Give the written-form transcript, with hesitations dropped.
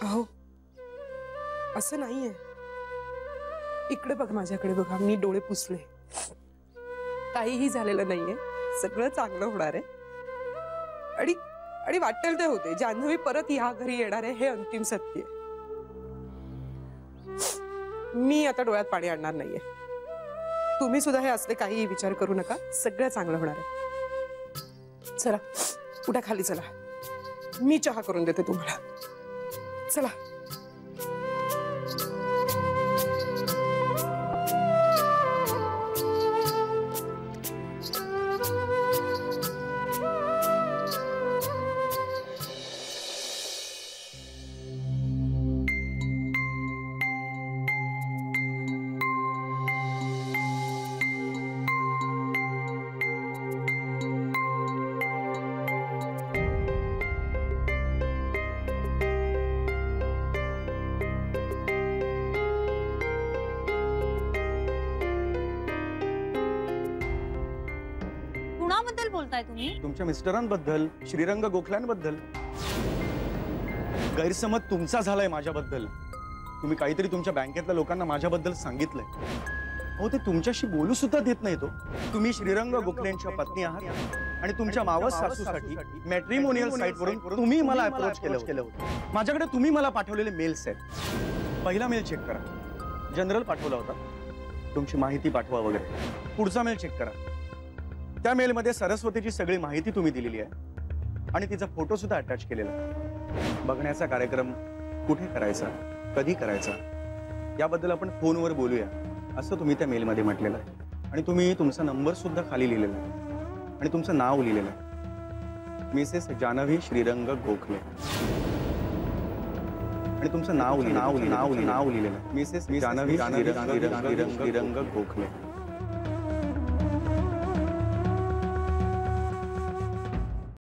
अहो असं नाहीये, इकडे बघ, माझ्याकडे बघा, मी डोळे पुसले, काहीही झालेलं नाहीये, सगळं चांगलं होणार आहे. आणि आणि वाटेल ते होते, जान्हवी परत ह्या घरी येणार आहे हे अंतिम सत्य आहे. मी आता डोळ्यात पाणी आणणार नाहीये. तुम्ही सुद्धा हे असले काहीही विचार करू नका, सगळं चांगलं होणार आहे. चला उठा, खाली चला, मी चहा करून देते तुम्हाला. चला. कुणाबद्दल बोलताय तुम्ही? तुमच्या मिस्टरांबद्दल, श्रीरंग गोखल्यांबद्दल. गैरसमज तुमचा झालाय माझ्याबद्दल. तुम्ही काहीतरी तुमच्या बँकेतल्या लोकांना माझ्याबद्दल सांगितलंय. हो, ते तुमच्याशी बोलू सुद्धा देत नाही. तो तुम्ही श्रीरंग गोखलेंच्या पत्नी आहात आणि तुमच्या मावस सासूसाठी मॅट्रिमोनियल साइटवरून तुम्ही मला अप्रोच केलं होतं. माझ्याकडे तुम्ही मला पाठवलेले मेल्स आहेत. पहिला मेल चेक करा, जनरल पाठवला होता, तुमची माहिती पाठवा वगैरे. पुढचा मेल चेक करा, त्या मेलमध्ये सरस्वतीची सगळी माहिती तुम्ही दिलेली आहे आणि तिचा फोटो सुद्धा अटॅच केलेला आहे. बघण्याचा कार्यक्रम कुठे करायचा, कधी करायचा याबद्दल आपण फोनवर बोलूया असं तुम्ही त्या मेलमध्ये म्हटलेलं आहे. आणि तुम्ही तुमचा नंबर सुद्धा खाली लिहिलेला आहे आणि तुमचं नाव लिहिलेलं आहे, मिसेस जान्हवी श्रीरंग गोखले. आणि तुमचं नाव लिहिलेलं आहे, मिसेस जान्हवी श्रीरंग गोखले.